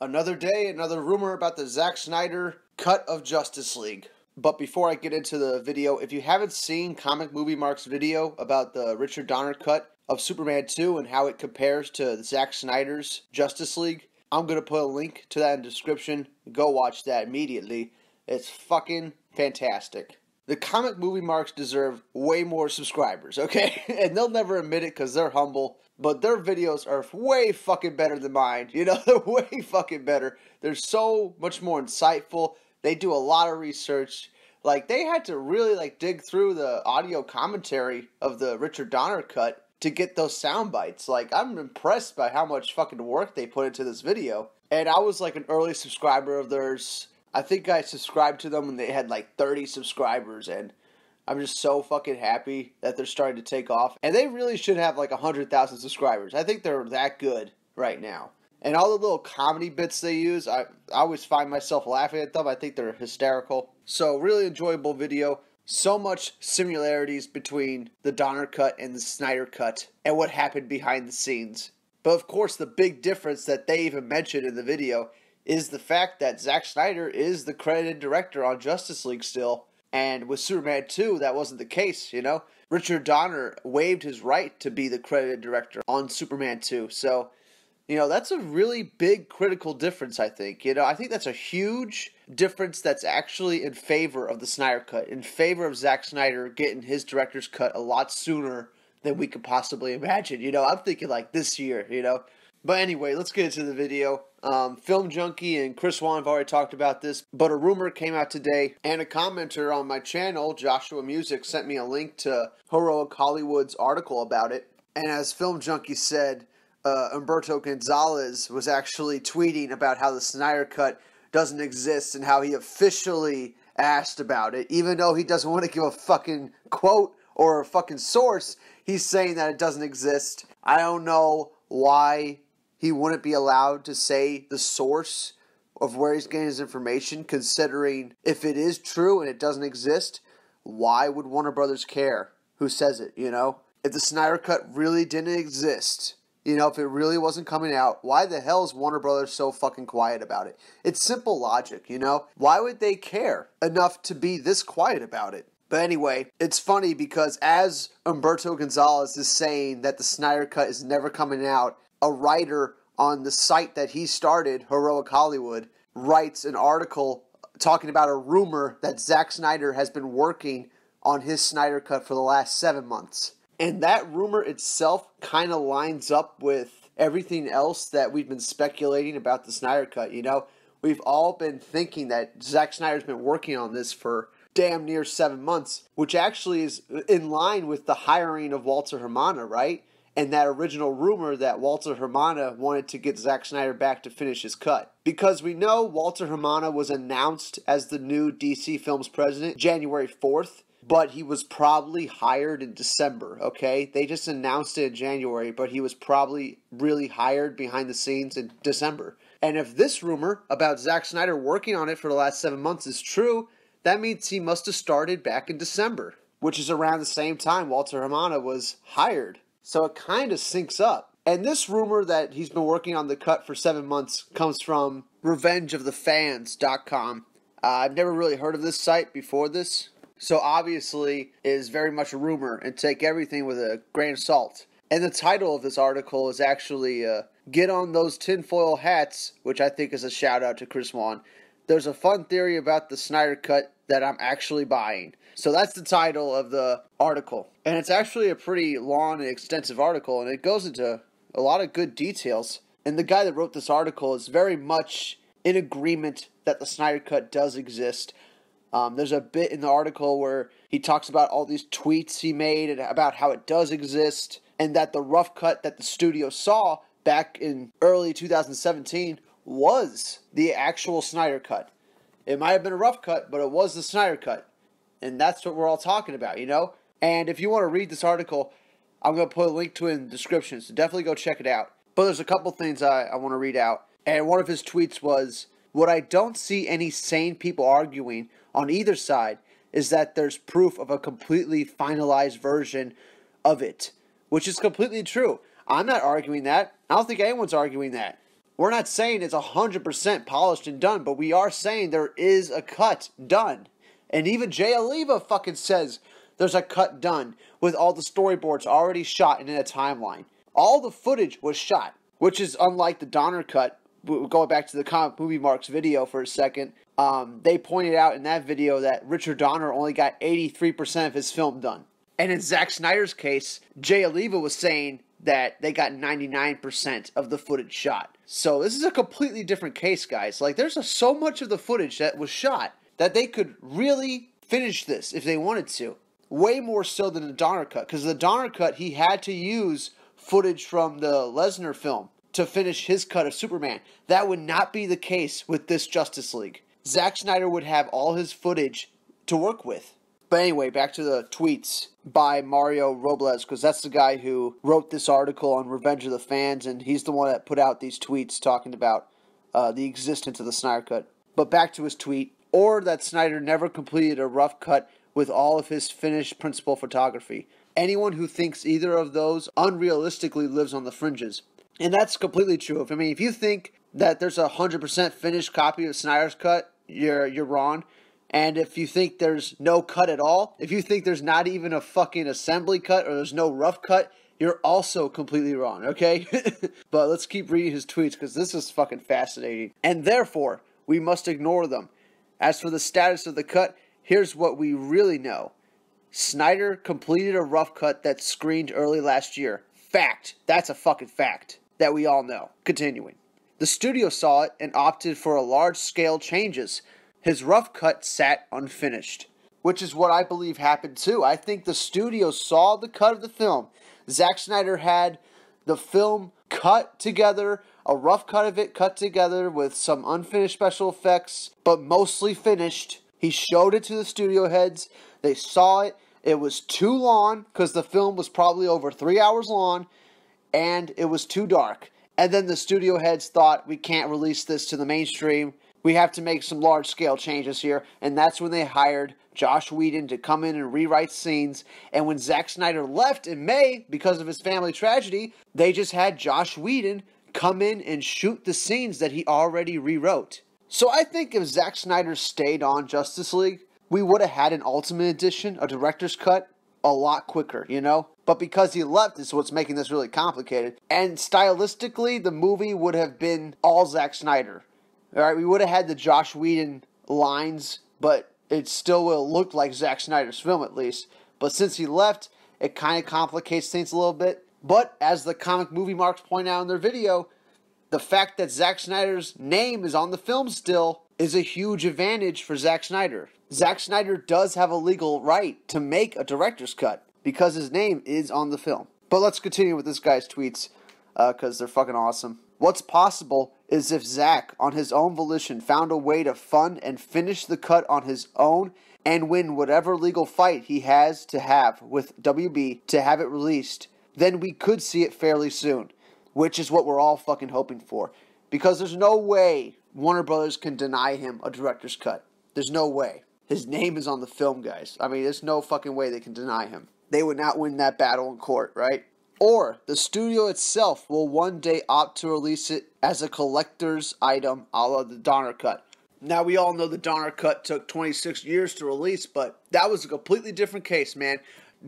Another day, another rumor about the Zack Snyder cut of Justice League. But before I get into the video, if you haven't seen Comic Movie Mark's video about the Richard Donner cut of Superman 2 and how it compares to Zack Snyder's Justice League, I'm going to put a link to that in the description. Go watch that immediately. It's fucking fantastic. The Comic Movie Marks deserve way more subscribers, okay? And they'll never admit it because they're humble. But their videos are way fucking better than mine. You know, they're way fucking better. They're so much more insightful. They do a lot of research. Like, they had to really, dig through the audio commentary of the Richard Donner cut to get those sound bites. Like, I'm impressed by how much fucking work they put into this video. And I was, an early subscriber of theirs. I think I subscribed to them when they had, 30 subscribers, and I'm just so fucking happy that they're starting to take off. And they really should have 100,000 subscribers. I think they're that good right now. And all the little comedy bits they use, I always find myself laughing at them. I think they're hysterical. So really enjoyable video. So much similarities between the Donner cut and the Snyder cut and what happened behind the scenes. But of course the big difference that they even mentioned in the video is the fact that Zack Snyder is the credited director on Justice League still. And with Superman 2, that wasn't the case, you know? Richard Donner waived his right to be the credited director on Superman 2. So, that's a really big critical difference, I think. I think that's a huge difference that's actually in favor of the Snyder cut, in favor of Zack Snyder getting his director's cut a lot sooner than we could possibly imagine. I'm thinking this year, But anyway, let's get into the video. Film Junkee and Chris Wong have already talked about this, but a rumor came out today, and a commenter on my channel, Joshua Music, sent me a link to Heroic Hollywood's article about it. And as Film Junkee said, Humberto Gonzalez was actually tweeting about how the Snyder cut doesn't exist and how he officially asked about it, even though he doesn't want to give a fucking quote or a fucking source. He's saying that it doesn't exist. I don't know why he wouldn't be allowed to say the source of where he's getting his information, considering if it is true and it doesn't exist, why would Warner Brothers care who says it, If the Snyder cut really didn't exist, if it really wasn't coming out, why the hell is Warner Brothers so fucking quiet about it? It's simple logic, Why would they care enough to be this quiet about it? But anyway, it's funny because as Humberto Gonzalez is saying that the Snyder cut is never coming out, a writer on the site that he started, Heroic Hollywood, writes an article talking about a rumor that Zack Snyder has been working on his Snyder cut for the last 7 months. And that rumor itself kind of lines up with everything else that we've been speculating about the Snyder cut, We've all been thinking that Zack Snyder's been working on this for damn near 7 months, which actually is in line with the hiring of Walter Hamada, right? And that original rumor that Walter Hamada wanted to get Zack Snyder back to finish his cut. Because we know Walter Hamada was announced as the new DC Films president January 4th, but he was probably hired in December, okay? They just announced it in January, but he was probably really hired behind the scenes in December. And if this rumor about Zack Snyder working on it for the last 7 months is true, that means he must have started back in December, which is around the same time Walter Hamada was hired. So it kind of syncs up. And this rumor that he's been working on the cut for 7 months comes from revengeofthefans.com. I've never really heard of this site before this, so obviously it is very much a rumor, and take everything with a grain of salt. And the title of this article is actually Get on Those Tinfoil Hats, which I think is a shout out to Chris Wong. There's a fun theory about the Snyder cut that I'm actually buying. So that's the title of the article. And it's actually a pretty long and extensive article, and it goes into a lot of good details. And the guy that wrote this article is very much in agreement that the Snyder cut does exist. There's a bit in the article where he talks about all these tweets he made and about how it does exist, and that the rough cut that the studio saw back in early 2017 was the actual Snyder cut. It might have been a rough cut, but it was the Snyder cut. And that's what we're all talking about, And if you want to read this article, I'm going to put a link to it in the description, so definitely go check it out. But there's a couple things I want to read out. And one of his tweets was, "What I don't see any sane people arguing on either side is that there's proof of a completely finalized version of it." Which is completely true. I'm not arguing that. I don't think anyone's arguing that. We're not saying it's 100% polished and done, but we are saying there is a cut done. And even Jay Oliva fucking says there's a cut done with all the storyboards already shot and in a timeline. All the footage was shot, which is unlike the Donner cut. Going back to the Comic Movie Marks video for a second, they pointed out in that video that Richard Donner only got 83% of his film done. And in Zack Snyder's case, Jay Oliva was saying that they got 99% of the footage shot. So this is a completely different case, guys. Like, there's so much of the footage that was shot that they could really finish this if they wanted to. Way more so than the Donner cut. Because the Donner cut, he had to use footage from the Lesnar film to finish his cut of Superman. That would not be the case with this Justice League. Zack Snyder would have all his footage to work with. But anyway, back to the tweets by Mario Robles, because that's the guy who wrote this article on Revenge of the Fans, and he's the one that put out these tweets talking about the existence of the Snyder Cut. But back to his tweet, or that Snyder never completed a rough cut with all of his finished principal photography. Anyone who thinks either of those unrealistically lives on the fringes. And that's completely true. If you think that there's a 100% finished copy of Snyder's cut, you're wrong. And if you think there's no cut at all, if you think there's not even a fucking assembly cut or there's no rough cut, you're also completely wrong, okay? But let's keep reading his tweets because this is fucking fascinating. And therefore, we must ignore them. As for the status of the cut, here's what we really know. Snyder completed a rough cut that screened early last year. Fact. That's a fucking fact that we all know. Continuing. The studio saw it and opted for large-scale changes. His rough cut sat unfinished. Which is what I believe happened too. I think the studio saw the cut of the film. Zack Snyder had the film cut together, a rough cut of it cut together with some unfinished special effects, but mostly finished. He showed it to the studio heads. They saw it. It was too long because the film was probably over 3 hours long, and it was too dark. And then the studio heads thought, we can't release this to the mainstream. We have to make some large-scale changes here. And that's when they hired Josh Whedon to come in and rewrite scenes. And when Zack Snyder left in May because of his family tragedy, they just had Josh Whedon come in and shoot the scenes that he already rewrote. So I think if Zack Snyder stayed on Justice League, we would have had an Ultimate Edition, a director's cut, a lot quicker, you know? But because he left is what's making this really complicated. And stylistically, the movie would have been all Zack Snyder. Alright, we would have had the Josh Whedon lines, but it still would have looked like Zack Snyder's film at least. But since he left, it kind of complicates things a little bit. But as the Comic Movie Marks point out in their video, the fact that Zack Snyder's name is on the film still is a huge advantage for Zack Snyder. Zack Snyder does have a legal right to make a director's cut because his name is on the film. But let's continue with this guy's tweets because they're fucking awesome. What's possible is if Zack, on his own volition, found a way to fund and finish the cut on his own and win whatever legal fight he has to have with WB to have it released, then we could see it fairly soon, which is what we're all fucking hoping for. Because there's no way Warner Brothers can deny him a director's cut. There's no way. His name is on the film, guys. There's no fucking way they can deny him. They would not win that battle in court, right? Or the studio itself will one day opt to release it as a collector's item a la the Donner cut. Now, we all know the Donner cut took 26 years to release, but that was a completely different case, man.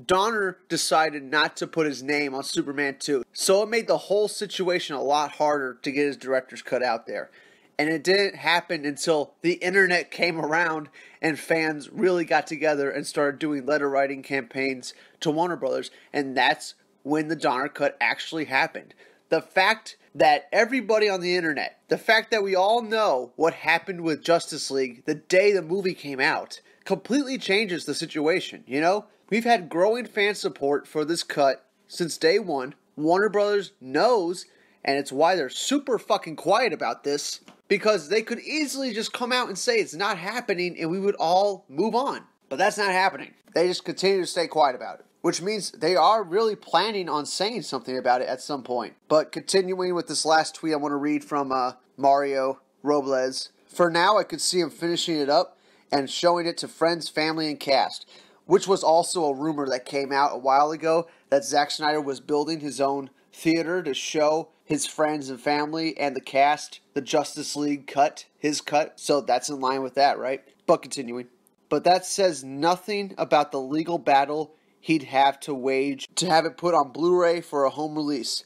Donner decided not to put his name on Superman 2, so it made the whole situation a lot harder to get his director's cut out there. And it didn't happen until the internet came around and fans really got together and started doing letter writing campaigns to Warner Brothers, and that's when the Donner cut actually happened. The fact that everybody on the internet, the fact that we all know what happened with Justice League the day the movie came out, completely changes the situation, you know? We've had growing fan support for this cut since day one. Warner Brothers knows, and it's why they're super fucking quiet about this, because they could easily just come out and say it's not happening and we would all move on. But that's not happening. They just continue to stay quiet about it, which means they are really planning on saying something about it at some point. But continuing with this last tweet I want to read from Mario Robles. For now, I could see him finishing it up and showing it to friends, family, and cast, which was also a rumor that came out a while ago that Zack Snyder was building his own theater to show his friends and family and the cast the Justice League cut, his cut. So that's in line with that, right? But continuing. But that says nothing about the legal battle he'd have to wage to have it put on Blu-ray for a home release.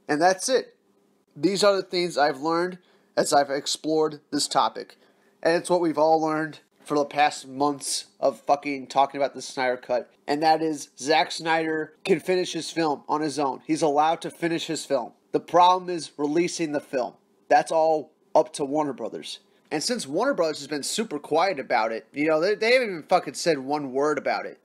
And that's it. These are the things I've learned as I've explored this topic. And it's what we've all learned for the past months of fucking talking about the Snyder Cut. And that is, Zack Snyder can finish his film on his own. He's allowed to finish his film. The problem is releasing the film. That's all up to Warner Brothers. And since Warner Brothers has been super quiet about it, you know, they haven't even fucking said one word about it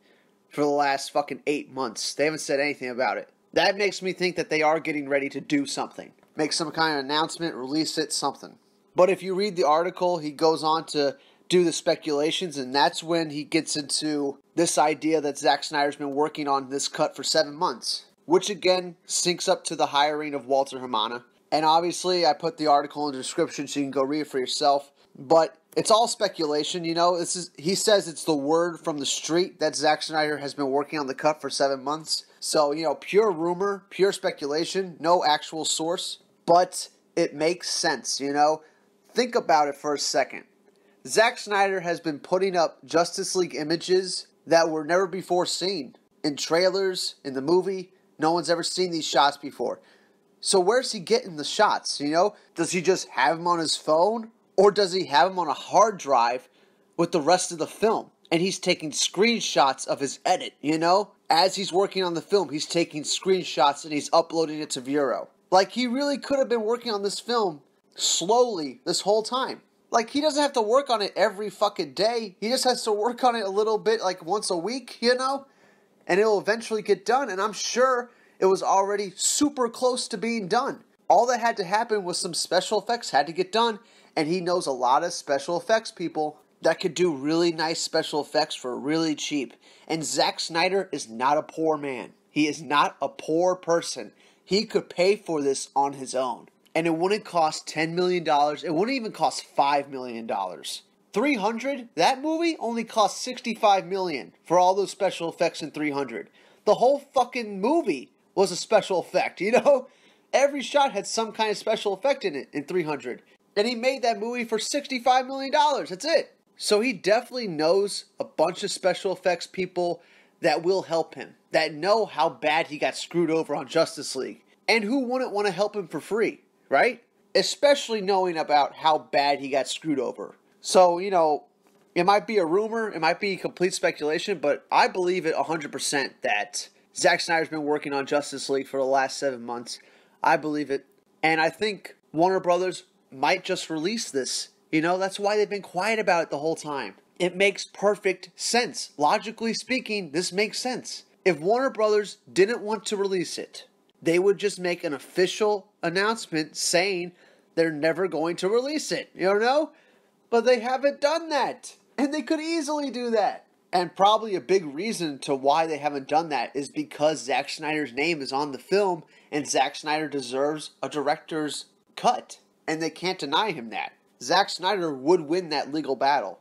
for the last fucking 8 months. They haven't said anything about it. That makes me think that they are getting ready to do something. Make some kind of announcement, release it, something. But if you read the article, he goes on to do the speculations, and that's when he gets into this idea that Zack Snyder's been working on this cut for 7 months, which again syncs up to the hiring of Walter Hamada. And obviously, I put the article in the description so you can go read it for yourself. But it's all speculation, you know. He says it's the word from the street that Zack Snyder has been working on the cut for 7 months. So, you know, pure rumor, pure speculation, no actual source. But it makes sense, you know. Think about it for a second. Zack Snyder has been putting up Justice League images that were never before seen. In trailers, in the movie, no one's ever seen these shots before. So where's he getting the shots, you know? Does he just have them on his phone? Or does he have them on a hard drive with the rest of the film? And he's taking screenshots of his edit, you know? As he's working on the film, he's taking screenshots and he's uploading it to Vero. Like, he really could have been working on this film slowly this whole time. Like, he doesn't have to work on it every fucking day. He just has to work on it a little bit, like once a week, you know? And it'll eventually get done. And I'm sure it was already super close to being done. All that had to happen was some special effects had to get done. And he knows a lot of special effects people that could do really nice special effects for really cheap. And Zack Snyder is not a poor man. He is not a poor person. He could pay for this on his own. And it wouldn't cost $10 million. It wouldn't even cost $5 million. 300? That movie only cost $65 million for all those special effects in 300. The whole fucking movie was a special effect, you know? Every shot had some kind of special effect in it in 300. And he made that movie for $65 million. That's it. So he definitely knows a bunch of special effects people that will help him. That know how bad he got screwed over on Justice League. And who wouldn't want to help him for free? Right? Especially knowing about how bad he got screwed over. So, you know, it might be a rumor, it might be complete speculation, but I believe it 100% that Zack Snyder's been working on Justice League for the last 7 months. I believe it. And I think Warner Brothers might just release this. You know, that's why they've been quiet about it the whole time. It makes perfect sense. Logically speaking, this makes sense. If Warner Brothers didn't want to release it, they would just make an official announcement saying they're never going to release it, you know? But they haven't done that. And they could easily do that. And probably a big reason to why they haven't done that is because Zack Snyder's name is on the film and Zack Snyder deserves a director's cut. And they can't deny him that. Zack Snyder would win that legal battle.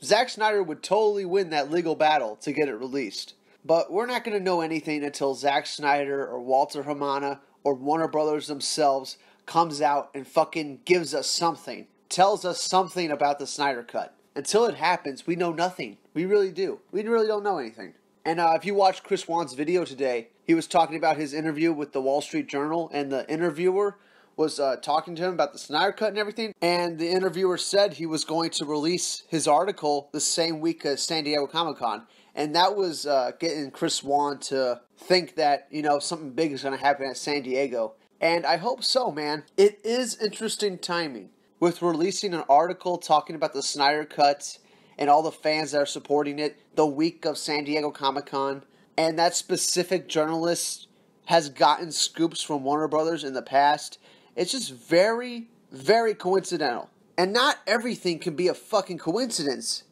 Zack Snyder would totally win that legal battle to get it released. But we're not going to know anything until Zack Snyder or Walter Hamada or Warner Brothers themselves comes out and fucking gives us something. Tells us something about the Snyder Cut. Until it happens, we know nothing. We really do. We really don't know anything. And if you watched Chris Wong's video today, he was talking about his interview with the Wall Street Journal, and the interviewer was talking to him about the Snyder Cut and everything. And the interviewer said he was going to release his article the same week as San Diego Comic-Con. And that was getting Chris Wong to think that, you know, something big is going to happen at San Diego. And I hope so, man. It is interesting timing with releasing an article talking about the Snyder Cut and all the fans that are supporting it the week of San Diego Comic-Con. And that specific journalist has gotten scoops from Warner Brothers in the past. It's just very, very coincidental. And not everything can be a fucking coincidence.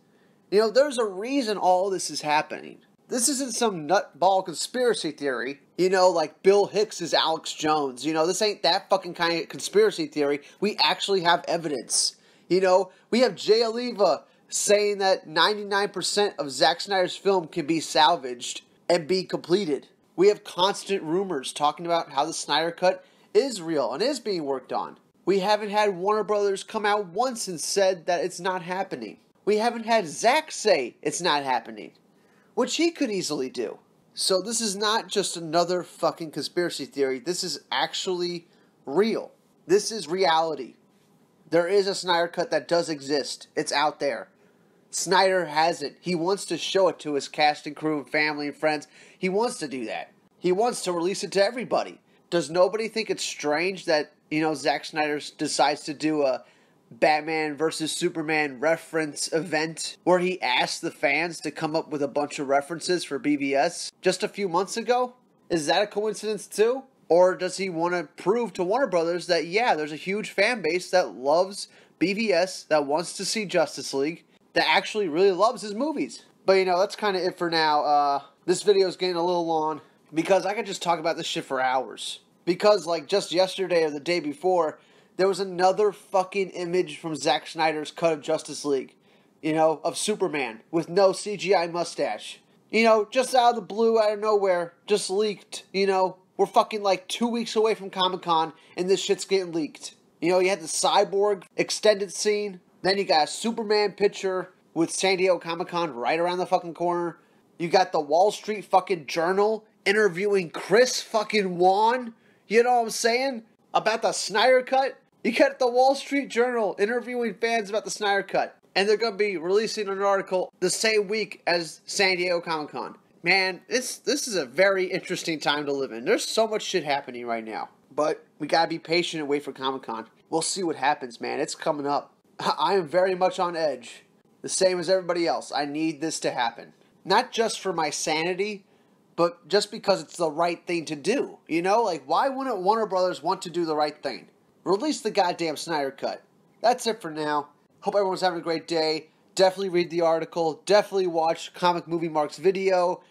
You know, there's a reason all this is happening. This isn't some nutball conspiracy theory, you know, like Bill Hicks is Alex Jones. You know, this ain't that fucking kind of conspiracy theory. We actually have evidence. You know, we have Jay Oliva saying that 99% of Zack Snyder's film can be salvaged and be completed. We have constant rumors talking about how the Snyder Cut is real and is being worked on. We haven't had Warner Brothers come out once and said that it's not happening. We haven't had Zack say it's not happening, which he could easily do. So this is not just another fucking conspiracy theory. This is actually real. This is reality. There is a Snyder Cut that does exist. It's out there. Snyder has it. He wants to show it to his cast and crew and family and friends. He wants to do that. He wants to release it to everybody. Does nobody think it's strange that, Zack Snyder decides to do a Batman versus Superman reference event where he asked the fans to come up with a bunch of references for BVS just a few months ago? Is that a coincidence too? Or does he want to prove to Warner Brothers that, yeah, there's a huge fan base that loves BVS, that wants to see Justice League, that actually really loves his movies? But, that's kind of it for now. This video is getting a little long because I could just talk about this shit for hours. Because, just yesterday or the day before, there was another fucking image from Zack Snyder's cut of Justice League, of Superman with no CGI mustache. Just out of the blue, out of nowhere, just leaked, We're fucking 2 weeks away from Comic-Con, and this shit's getting leaked. You had the Cyborg extended scene, then you got a Superman picture with San Diego Comic-Con right around the fucking corner. You got the Wall Street fucking Journal interviewing Chris fucking Wong, you know what I'm saying? About the Snyder Cut. You got the Wall Street Journal interviewing fans about the Snyder Cut. And they're going to be releasing an article the same week as San Diego Comic-Con. Man, this is a very interesting time to live in. There's so much shit happening right now. But we got to be patient and wait for Comic-Con. We'll see what happens, man. It's coming up. I am very much on edge. The same as everybody else. I need this to happen. Not just for my sanity, but just because it's the right thing to do. Why wouldn't Warner Brothers want to do the right thing? Release the goddamn Snyder Cut. That's it for now. Hope everyone's having a great day. Definitely read the article. Definitely watch Comic Movie Mark's video.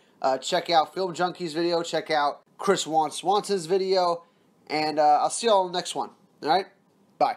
Check out Film Junkee's video. Check out Chris Swanson's video. And I'll see you all in the next one. Alright? Bye.